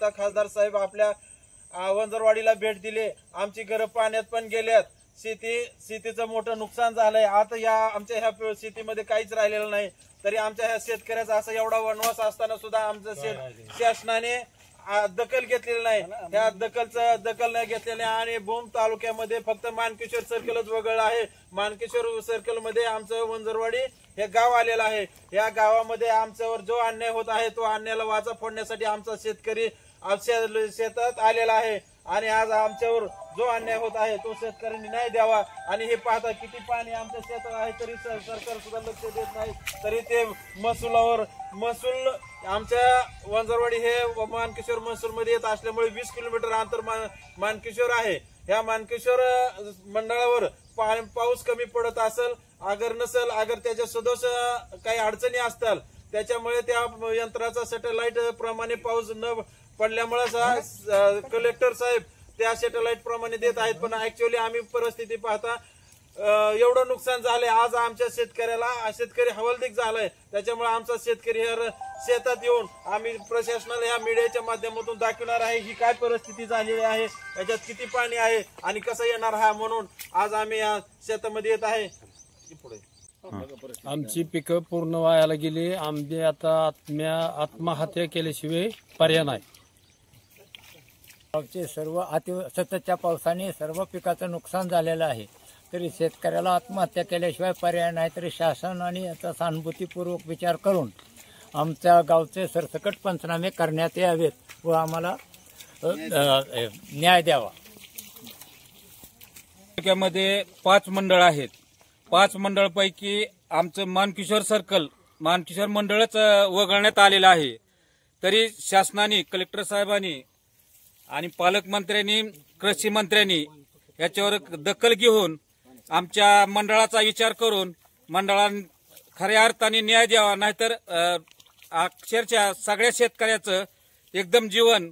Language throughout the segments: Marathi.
आता खासदार साहेब आपल्या वंजरवाडीला भेट दिली, आमची घरं पाण्यात पण गेल्यात, शेतीचं मोठं नुकसान झालंय। आता या आमच्या ह्या शेतीमध्ये काहीच राहिलेलं नाही, तरी आमच्या ह्या शेतकऱ्याचा असा एवढा वनवास असताना सुद्धा आमचं शासनाने दखल घेतलेली नाही। त्या दखल नाही घेतलेली आणि भूम तालुक्यामध्ये फक्त मानकेश्वर सर्कलच वगळलं आहे। मानकेश्वर सर्कल मध्ये आमचं वंजरवाडी हे गाव आलेलं आहे। या गावामध्ये आमच्यावर जो अन्याय होत आहे तो अन्यायाला वाचा फोडण्यासाठी आमचा शेतकरी शेतात आलेला आहे आणि आज आमच्यावर जो अन्याय होत आहे तो शेतकऱ्यांनी न्याय द्यावा। आणि हे पाहता किती पाणी आमच्या शेतात आहे तरी सरकार सुद्धा लक्ष देत नाही, तरी ते महसूल आमच्या वंजरवाडी हे मानकेश्वर महसूल मध्ये येत असल्यामुळे 20 किलोमीटर अंतर मानकेश्वर आहे। या मानकेश्वर मंडळावर पाऊस कमी पडत असेल अगर त्याच्या सदोष काही अडचणी असतात त्याच्यामुळे त्या यंत्राचा सॅटेलाइट प्रमाणे पाऊस न पडल्यामुळे कलेक्टर साहेब त्या सॅटेलाइट प्रमाणे देत आहेत, पण ऍक्च्युअली आम्ही परिस्थिती पाहता एवढं नुकसान झालंय। आज आमच्या शेतकरी हवालदिक झालाय, त्याच्यामुळे आमचा शेतकरी शेतात येऊन आम्ही प्रशासनाला या मीडियाच्या माध्यमातून दाखवणार आहे ही काय परिस्थिती झालेली आहे, याच्यात किती पाणी आहे आणि कसं येणार आहे, म्हणून आज आम्ही या शेतामध्ये येत आहे। आमची पिकं पूर्ण वायाला गेली, आम्ही आता आत्महत्या केल्याशिवाय पर्याय नाही। गावचे सर्व सततच्या पावसाने सर्व पिकाचं नुकसान झालेलं आहे, तरी शेतकऱ्याला आत्महत्या केल्याशिवाय पर्याय नाही। तरी शासनाने याचा सहानुभूतीपूर्वक विचार करून आमच्या गावचे सरसकट पंचनामे करण्यात यावेत व आम्हाला न्याय द्यावा। तालुक्यामध्ये 5 मंडळ आहेत। 5 मंडळापैकी आमचं मानकेश्वर मंडळच वगळण्यात आलेलं आहे, तरी शासनाने कलेक्टर साहेबांनी आणि पालकमंत्र्यांनी कृषी मंत्र्यांनी याच्यावर दखल घेऊन आमच्या मंडळाचा विचार करून मंडळाने खऱ्या अर्थाने न्याय द्यावा, नाहीतर अक्षरशः सगळ्या शेतकऱ्याचं एकदम जीवन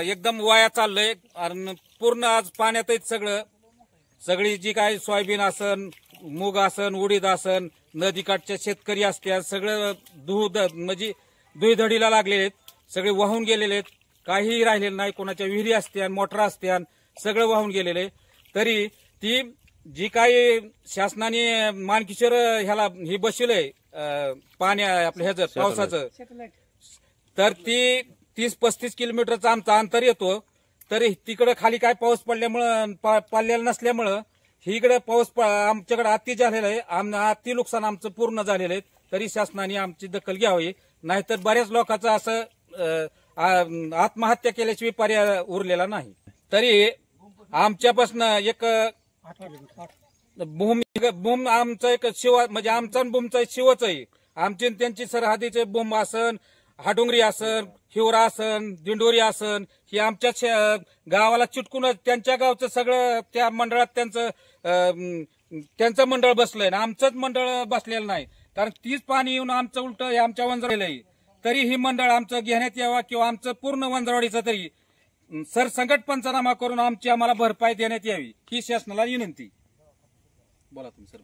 एकदम वाया चाललंय आणि पूर्ण आज पाण्यातच सगळी जी काही सोयाबीन असन, मूग असन, उडीद असन, नदीकाठच्या शेतकरी असतात सगळं म्हणजे धुईधडीला लागलेले आहेत, सगळे वाहून गेलेले आहेत, काहीही राहिलेलं नाही। कोणाच्या विहिरी असत्या, मोटर असत्या, सगळं वाहून गेलेले। तरी ती जी काही शासनाने मानकेश्वर ह्याला हे बसवलंय आपलं ह्याचं पावसाचं, तर ती 30-35 किलोमीटरचं आमचं अंतर येतो, तरी तिकडं खाली काय पाऊस पडलेला नसल्यामुळं इकडे पाऊस आमच्याकडे अति झालेला आहे, अति नुकसान आमचं पूर्ण झालेलं आहे। तरी शासनाने आमची दखल घ्यावी, नाहीतर बऱ्याच लोकांचं असं आत्महत्या केल्याशिवाय पर्याय उरलेला नाही। तरी आमच्यापासून एक भूम आमचं एक शिवा म्हणजे आमचा भूमचा शिवच आहे। आमची त्यांची सरहदीचे भूम आसन, हाडुंगरी आसन, हिवरा आसन, दिंडोरी आसन ही आमच्या गावाला चिटकूनच त्यांच्या गावचं सगळं त्या मंडळात त्यांचं मंडळ बसलंय ना, आमचंच मंडळ बसलेलं नाही, कारण तीच पाणी येऊन आमचं उलट आमच्या वंजरवाडीला आहे। तरी ही मंडळ आमचं घेण्यात यावा किंवा आमचं पूर्ण वंजरवाडीचं तरी सरसंकट पंचनामा करून आम्हाला भरपाई देण्यात यावी ही शासनाला विनंती। बोला तुम्ही सर।